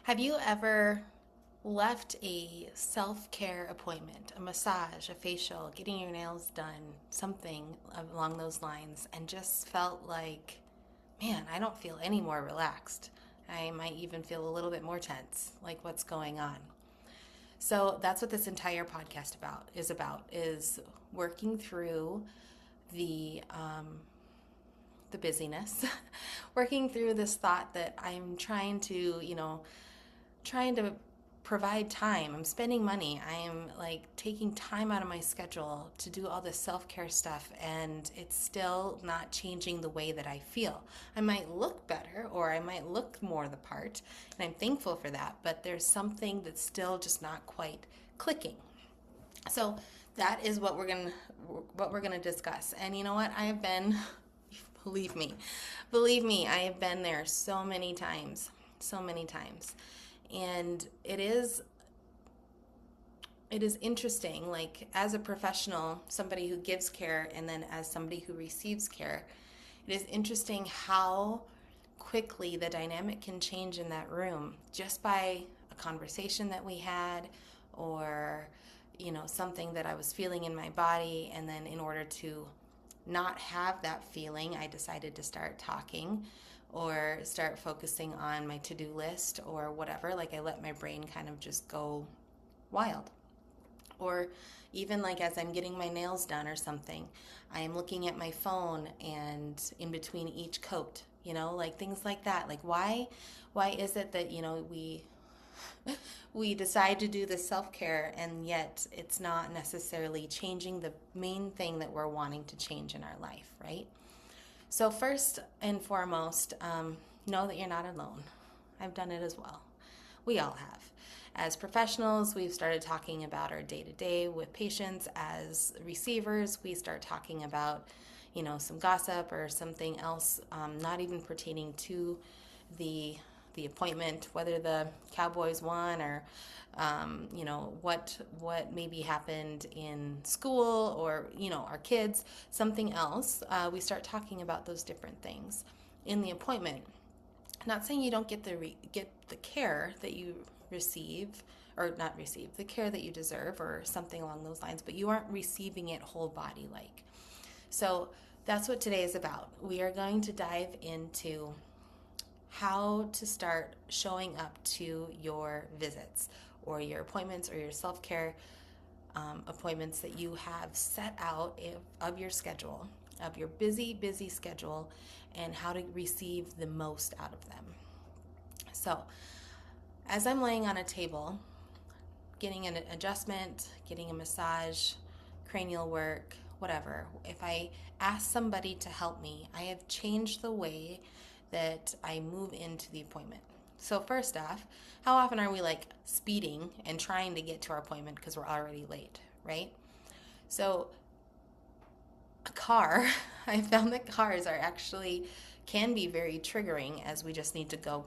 Have you ever left a self-care appointment, a massage, a facial, getting your nails done, something along those lines, and just felt like, man, I don't feel any more relaxed. I might even feel a little bit more tense, like what's going on. So that's what this entire podcast is working through the busyness, working through this thought that I'm trying to provide time. I'm spending money. I am like taking time out of my schedule to do all this self care stuff, and it's still not changing the way that I feel. I might look better or I might look more the part, and I'm thankful for that, but there's something that's still just not quite clicking. So that is what we're gonna discuss. And you know what? I have been believe me, believe me, I have been there so many times. And it is interesting, like as a professional, somebody who gives care, and then as somebody who receives care, it is interesting how quickly the dynamic can change in that room just by a conversation that we had, or something that I was feeling in my body. And then in order to not have that feeling, I decided to start talking or start focusing on my to-do list or whatever. Like I let my brain kind of just go wild. Or even like as I'm getting my nails done or something, I am looking at my phone and in between each coat, like things like that. Like why is it that, we decide to do the self-care, and yet it's not necessarily changing the main thing that we're wanting to change in our life, right? So first and foremost, know that you're not alone. I've done it as well. We all have. As professionals, we've started talking about our day-to-day with patients. As receivers, we start talking about, some gossip or something else, not even pertaining to the appointment, whether the Cowboys won, or what maybe happened in school, or our kids, something else. We start talking about those different things in the appointment. Not saying you don't get the care that you receive, or not receive the care that you deserve, or something along those lines, but you aren't receiving it whole body like. So that's what today is about. We are going to dive into how to start showing up to your visits or your appointments or your self-care appointments that you have set out of your schedule, of your busy schedule, and how to receive the most out of them. So as I'm laying on a table, getting an adjustment, getting a massage, cranial work, whatever, if I ask somebody to help me, I have changed the way that I move into the appointment. So first off, how often are we like speeding and trying to get to our appointment because we're already late, right? So a car, I found that cars are actually can be very triggering, as we just need to go,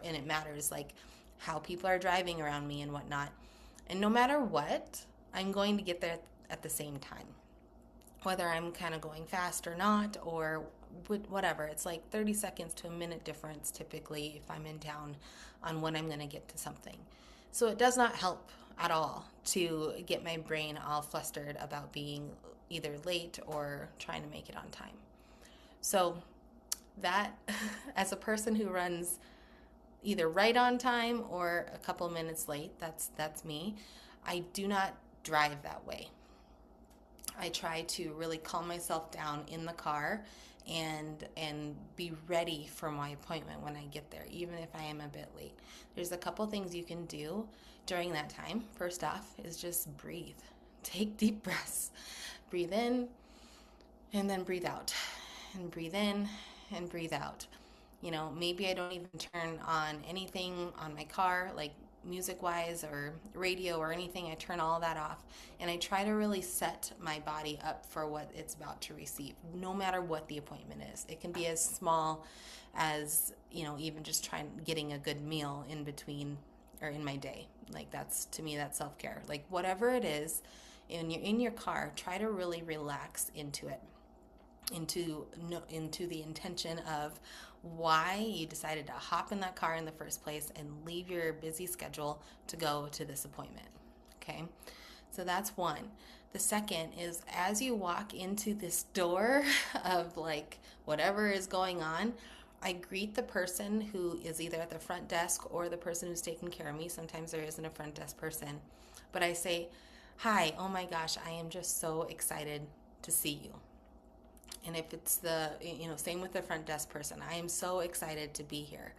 and it matters like how people are driving around me and whatnot. And no matter what, I'm going to get there at the same time, whether I'm kind of going fast or not, or whatever. It's like 30 seconds to a minute difference typically if I'm in town on when I'm going to get to something. So it does not help at all to get my brain all flustered about being either late or trying to make it on time. So that, as a person who runs either right on time or a couple minutes late, that's me. I do not drive that way. I try to really calm myself down in the car and be ready for my appointment when I get there, even if I am a bit late. There's a couple things you can do during that time. First off is just breathe. Take deep breaths. Breathe in and then breathe out. And breathe in and breathe out. Maybe I don't even turn on anything on my car, like music wise or radio or anything. I turn all that off, and I try to really set my body up for what it's about to receive, no matter what the appointment is. It can be as small as, even just getting a good meal in between or in my day. Like that's, to me, that's self-care. Like whatever it is, when you're in your car, try to really relax into it. into the intention of why you decided to hop in that car in the first place and leave your busy schedule to go to this appointment. Okay, so that's one. The second is, as you walk into this door of like whatever is going on, I greet the person who is either at the front desk or the person who's taking care of me. Sometimes there isn't a front desk person, but I say, "Hi, oh my gosh, I am just so excited to see you." And if it's same with the front desk person, I am so excited to be here.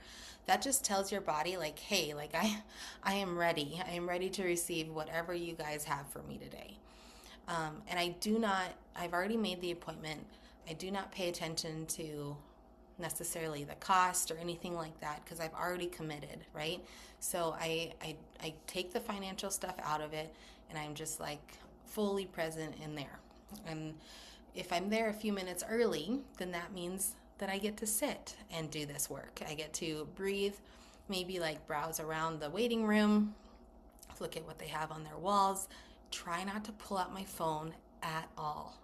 That just tells your body like, hey, like I am ready. I am ready to receive whatever you guys have for me today. And I've already made the appointment. I do not pay attention to necessarily the cost or anything like that because I've already committed, right? So I take the financial stuff out of it and I'm just like fully present in there. And if I'm there a few minutes early, then that means that I get to sit and do this work. I get to breathe, maybe like browse around the waiting room, look at what they have on their walls, try not to pull out my phone at all.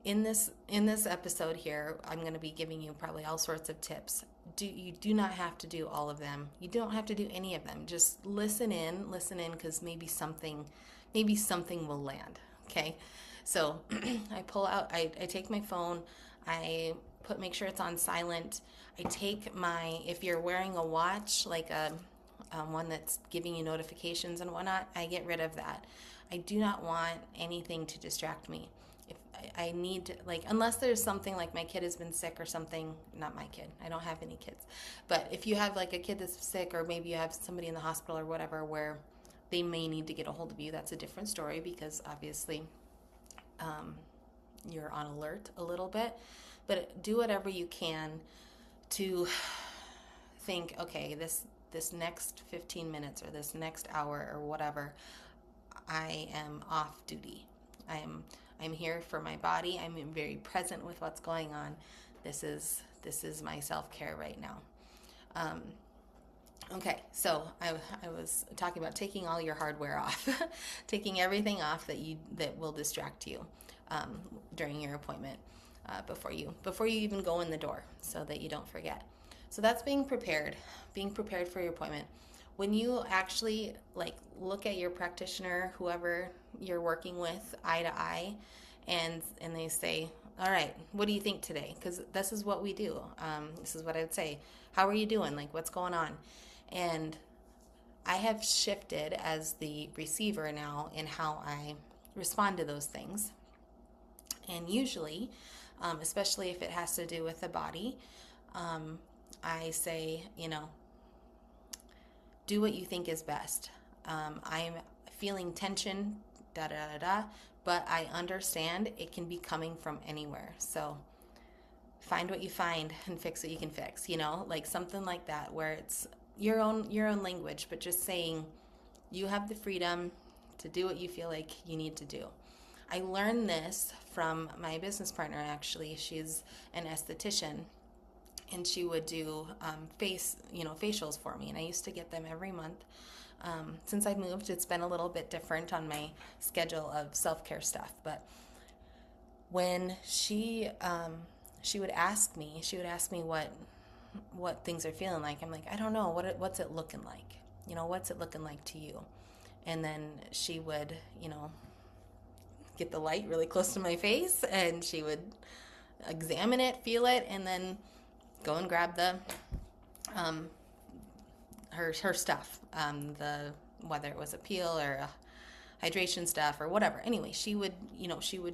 In this episode here, I'm going to be giving you probably all sorts of tips. You do not have to do all of them. You don't have to do any of them. Just listen in because maybe something will land. Okay, so I take my phone, make sure it's on silent. If you're wearing a watch, like a one that's giving you notifications and whatnot, I get rid of that. I do not want anything to distract me. If I need to, like, unless there's something like my kid has been sick or something, not my kid, I don't have any kids, but if you have like a kid that's sick or maybe you have somebody in the hospital or whatever where they may need to get a hold of you, that's a different story because obviously you're on alert a little bit. But do whatever you can to think, okay, this next 15 minutes or this next hour or whatever, I am off duty. I'm here for my body. I'm very present with what's going on. This is my self-care right now. Okay, so I was talking about taking all your hardware off, taking everything off that will distract you during your appointment before you even go in the door, so that you don't forget. So that's being prepared for your appointment. When you actually like look at your practitioner, whoever you're working with, eye to eye, and they say, all right, what do you think today? Because this is what we do. This is what I would say. How are you doing? Like, what's going on? And I have shifted as the receiver now in how I respond to those things. And usually, especially if it has to do with the body, I say, do what you think is best. I'm feeling tension, but I understand it can be coming from anywhere. So find what you find and fix what you can fix, like something like that, where it's your own language, but just saying you have the freedom to do what you feel like you need to do. I learned this from my business partner, actually. She's an esthetician, and she would do facials for me, and I used to get them every month. Since I moved, it's been a little bit different on my schedule of self-care stuff, but when she would ask me what things are feeling like, I'm like, I don't know, what's it looking like? What's it looking like to you? And then she would, get the light really close to my face, and she would examine it, feel it, and then go and grab the her stuff, whether it was a peel or a hydration stuff or whatever. Anyway, she would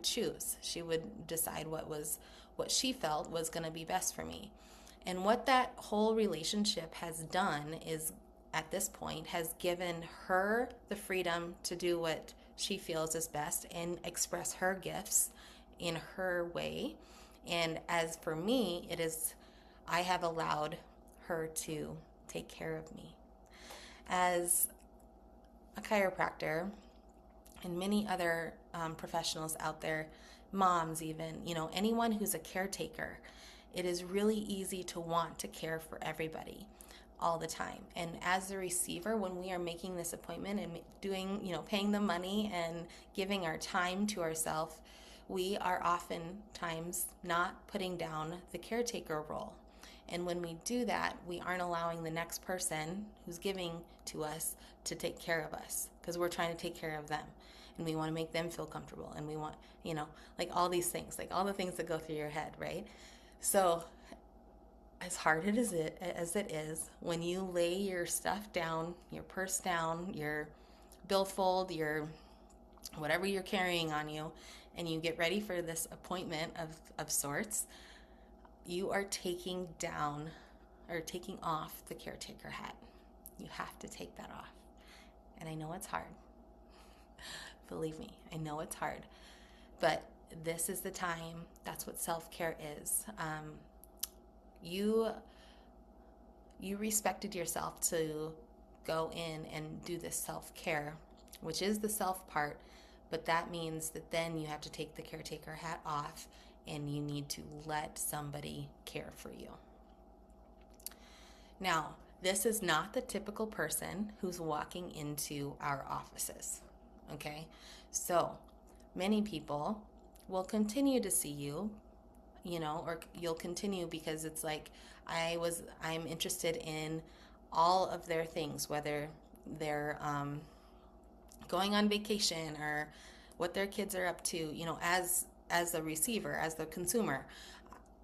choose. She would decide what she felt was going to be best for me. And what that whole relationship has done is, at this point, has given her the freedom to do what she feels is best and express her gifts in her way. And as for me, I have allowed her to take care of me. As a chiropractor and many other professionals out there, moms even, anyone who's a caretaker, it is really easy to want to care for everybody all the time. And as the receiver, when we are making this appointment and doing, paying the money and giving our time to ourselves, we are oftentimes not putting down the caretaker role. And when we do that, we aren't allowing the next person who's giving to us to take care of us, because we're trying to take care of them. And we want to make them feel comfortable. And we want, like all these things, like all the things that go through your head, right? So, as hard as it is, when you lay your stuff down, your purse down, your billfold, your whatever you're carrying on you, and you get ready for this appointment of sorts, you are taking down or taking off the caretaker hat. You have to take that off. And I know it's hard. Believe me, I know it's hard. But this is the time. That's what self-care is. You respected yourself to go in and do this self-care, which is the self part, but that means that then you have to take the caretaker hat off and you need to let somebody care for you. Now, this is not the typical person who's walking into our offices, okay? So, many people will continue to see you, or you'll continue because it's like I'm interested in all of their things, whether they're going on vacation or what their kids are up to, as a receiver, as the consumer.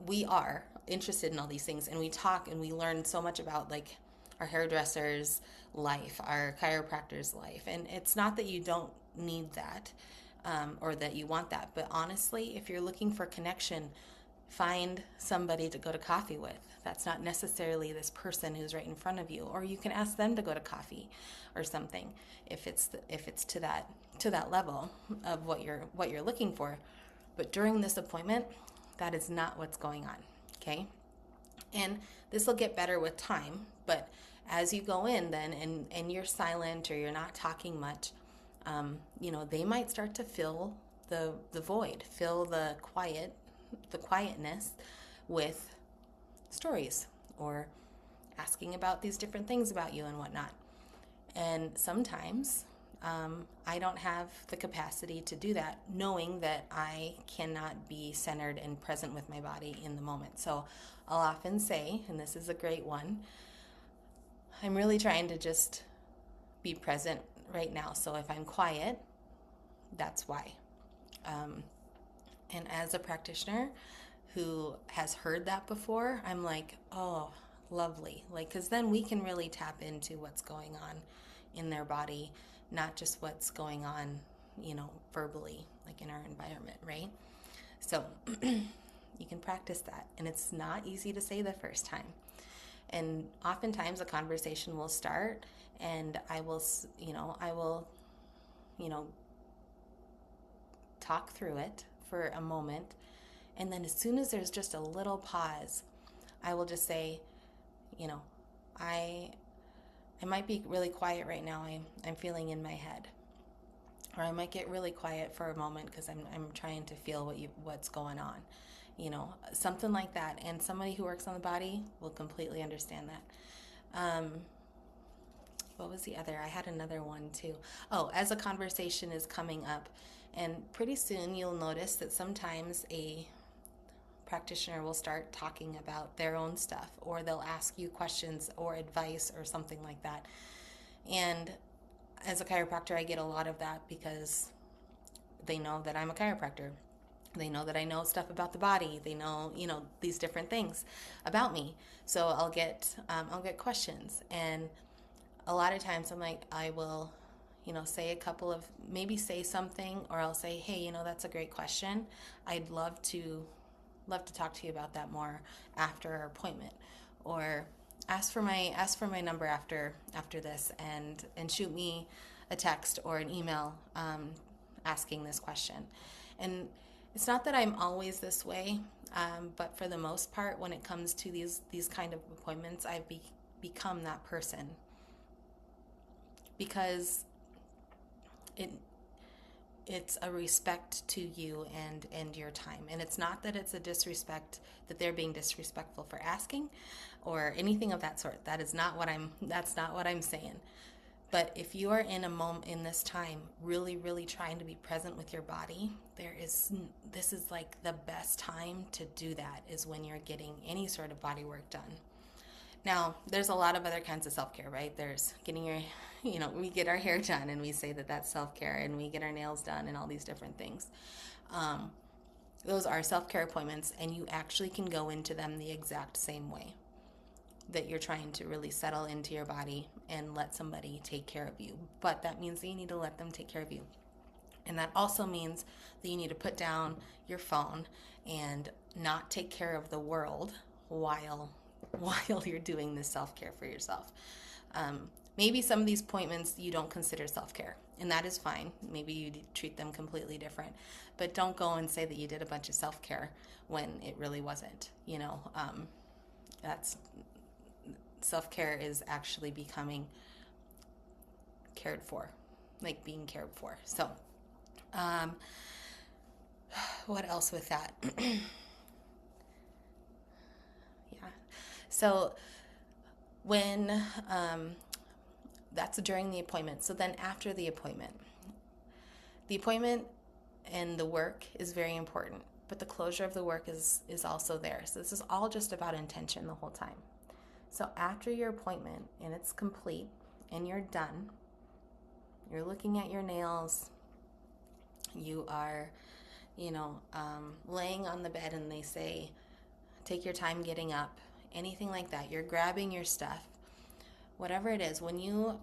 We are interested in all these things, and we talk and we learn so much about like our hairdresser's life, our chiropractor's life. And it's not that you don't need that, or that you want that, but honestly, if you're looking for connection, find somebody to go to coffee with. That's not necessarily this person who's right in front of you, or you can ask them to go to coffee or something if it's to that level of what you're looking for. But during this appointment, that is not what's going on, okay? And this will get better with time, but as you go in then and you're silent or you're not talking much, they might start to fill the void, fill the quietness with stories or asking about these different things about you and whatnot. And sometimes I don't have the capacity to do that, knowing that I cannot be centered and present with my body in the moment. So I'll often say, and this is a great one, I'm really trying to just be present right now. So if I'm quiet, that's why. And as a practitioner who has heard that before, I'm like, oh, lovely. Like, because then we can really tap into what's going on in their body, not just what's going on, verbally, like in our environment, right? So you can practice that. And it's not easy to say the first time. And oftentimes a conversation will start and I will talk through it for a moment. And then as soon as there's just a little pause, I will just say, I might be really quiet right now. I'm feeling in my head. Or I might get really quiet for a moment because I'm trying to feel what's going on. Something like that. And somebody who works on the body will completely understand that. What was the other? I had another one too. Oh, as a conversation is coming up, and pretty soon you'll notice that sometimes a practitioner will start talking about their own stuff, or they'll ask you questions or advice or something like that. And as a chiropractor, I get a lot of that because they know that I'm a chiropractor. They know that I know stuff about the body. They know, these different things about me. So I'll get questions, and a lot of times I'm like, I will, say say something, or I'll say, hey, that's a great question. I'd love to talk to you about that more after our appointment, or ask for my number after this, and shoot me a text or an email asking this question. And it's not that I'm always this way, but for the most part, when it comes to these kind of appointments, I've become that person, because it's a respect to you and your time. And it's not that it's a disrespect, that they're being disrespectful for asking or anything of that sort. That's not what I'm saying. But if you are in a moment in this time, really, really trying to be present with your body, this is like the best time to do that is when you're getting any sort of body work done. Now, there's a lot of other kinds of self-care, right? There's getting your, we get our hair done and we say that that's self-care, and we get our nails done and all these different things. Um, those are self-care appointments, and you actually can go into them the exact same way that you're trying to really settle into your body and let somebody take care of you. But that means that you need to let them take care of you. And that also means that you need to put down your phone and not take care of the world while you're doing this self-care for yourself. Maybe some of these appointments you don't consider self-care, and that is fine. Maybe you treat them completely different, but don't go and say that you did a bunch of self-care when it really wasn't. That's self-care is actually becoming cared for, like being cared for. So, what else with that? Yeah. So when that's during the appointment. So then after the appointment and the work is very important, but the closure of the work is also there. So this is all just about intention the whole time. So after your appointment and it's complete and you're done, you're looking at your nails, you are, laying on the bed and they say, take your time getting up, anything like that. You're grabbing your stuff, whatever it is. When you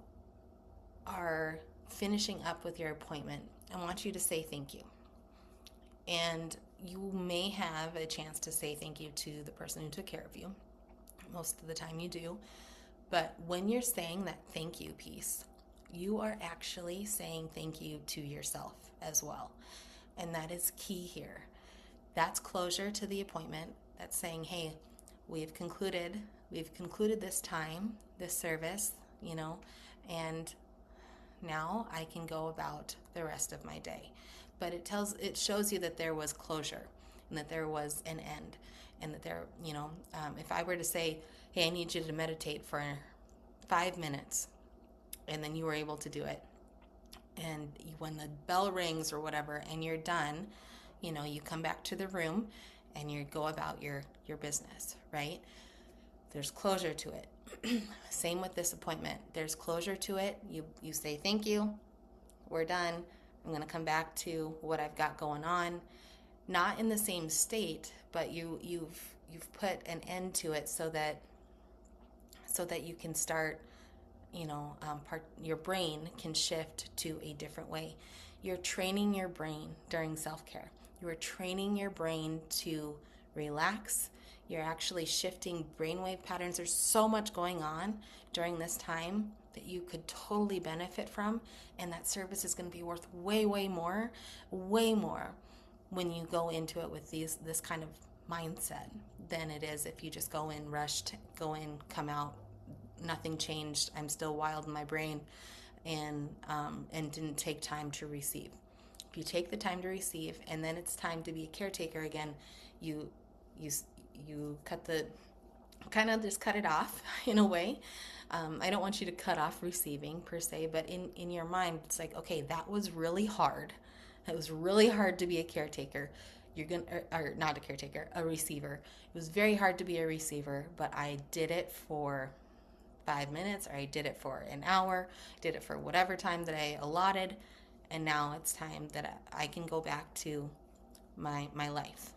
are finishing up with your appointment, I want you to say thank you. And you may have a chance to say thank you to the person who took care of you. Most of the time you do. But when you're saying that thank you piece, you are actually saying thank you to yourself as well. And that is key here. That's closure to the appointment. That's saying, hey, we've concluded this time, this service, and now I can go about the rest of my day. But it shows you that there was closure and that there was an end, and that there, if I were to say, hey, I need you to meditate for 5 minutes, and then you were able to do it, and when the bell rings or whatever and you're done, you come back to the room and you go about your business, right? There's closure to it. Same with this appointment. There's closure to it. You say thank you, we're done, I'm going to come back to what I've got going on. Not in the same state, but you've put an end to it so that you can start, your brain can shift to a different way. You're training your brain during self-care. You are training your brain to relax. You're actually shifting brainwave patterns. There's so much going on during this time that you could totally benefit from, and that service is going to be worth way, way more when you go into it with this kind of mindset than it is if you just go in rushed, come out, nothing changed, I'm still wild in my brain, and didn't take time to receive. If you take the time to receive, and then it's time to be a caretaker again, you just cut it off in a way. I don't want you to cut off receiving per se, but in your mind, it's like, okay, that was really hard. It was really hard to be a caretaker. Or not a caretaker, a receiver. It was very hard to be a receiver, but I did it for 5 minutes, or I did it for an hour, did it for whatever time that I allotted, and now it's time that I can go back to my life,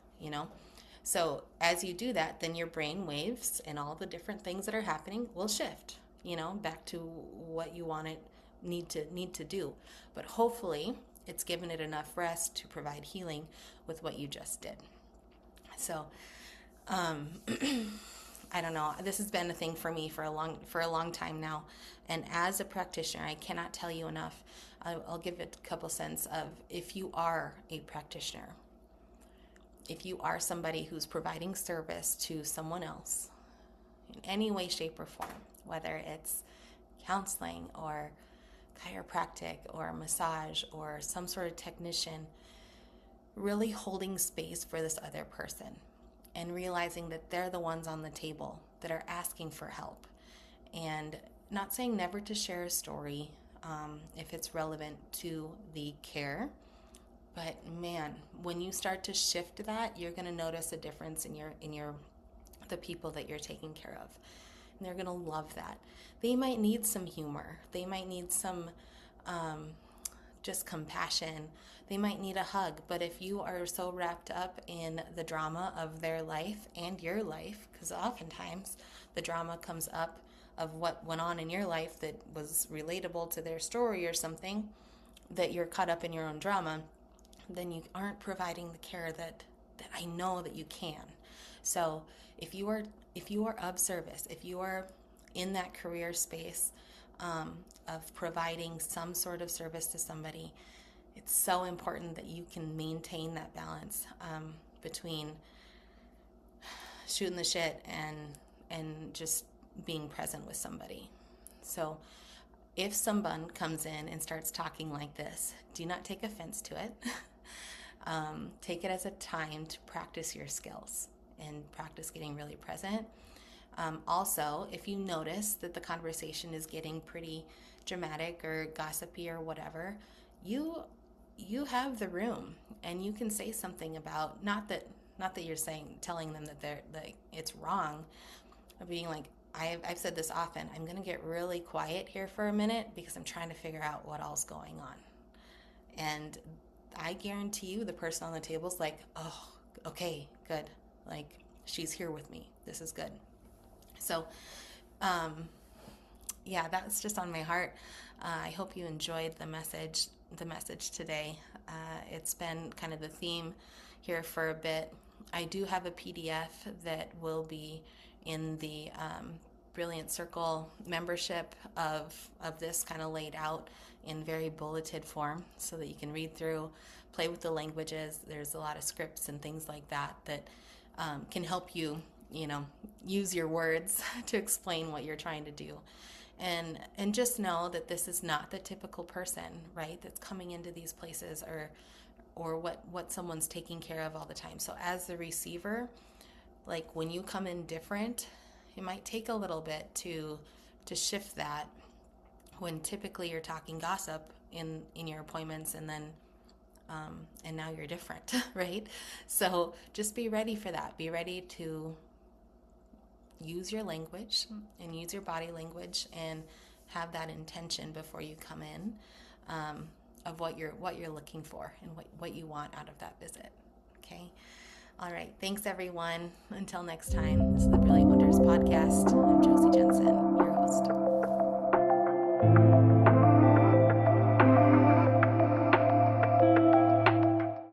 So as you do that, then your brain waves and all the different things that are happening will shift, back to what you need to do. But hopefully it's given it enough rest to provide healing with what you just did. So, I don't know. This has been a thing for me for a long time now. And as a practitioner, I cannot tell you enough. I'll give it a couple cents of, if you are a practitioner, if you are somebody who's providing service to someone else in any way, shape, or form, whether it's counseling or chiropractic or massage or some sort of technician, really holding space for this other person and realizing that they're the ones on the table that are asking for help. And not saying never to share a story, if it's relevant to the care. But man, when you start to shift that, you're going to notice a difference in the people that you're taking care of. And they're going to love that. They might need some humor. They might need some just compassion. They might need a hug. But if you are so wrapped up in the drama of their life and your life, because oftentimes the drama comes up of what went on in your life that was relatable to their story or something, that you're caught up in your own drama, then you aren't providing the care that I know that you can. So if you are of service, if you are in that career space of providing some sort of service to somebody, it's so important that you can maintain that balance between shooting the shit and just being present with somebody. So if someone comes in and starts talking like this, do not take offense to it. Take it as a time to practice your skills and practice getting really present. Also, if you notice that the conversation is getting pretty dramatic or gossipy or whatever, you have the room and you can say something about, not that you're telling them that they're like it's wrong, but being like, I've said this often, I'm going to get really quiet here for a minute because I'm trying to figure out what all's going on. And I guarantee you the person on the table's like, oh, okay, good. Like, she's here with me. This is good. So, yeah, that's just on my heart. I hope you enjoyed the message today. It's been kind of the theme here for a bit. I do have a PDF that will be in the Brilliant Circle membership of this, kind of laid out in very bulleted form so that you can read through, play with the languages. There's a lot of scripts and things like that can help you, use your words to explain what you're trying to do. And just know that this is not the typical person, right, that's coming into these places or what someone's taking care of all the time. So as the receiver, like when you come in different, it might take a little bit to shift that when typically you're talking gossip in your appointments, and then and now you're different, right? So just be ready for that. Be ready to use your language and use your body language and have that intention before you come in of what you're looking for and what you want out of that visit. Okay. All right. Thanks, everyone. Until next time, this is the Brilliant Wonders podcast. I'm Josie Jensen, your host.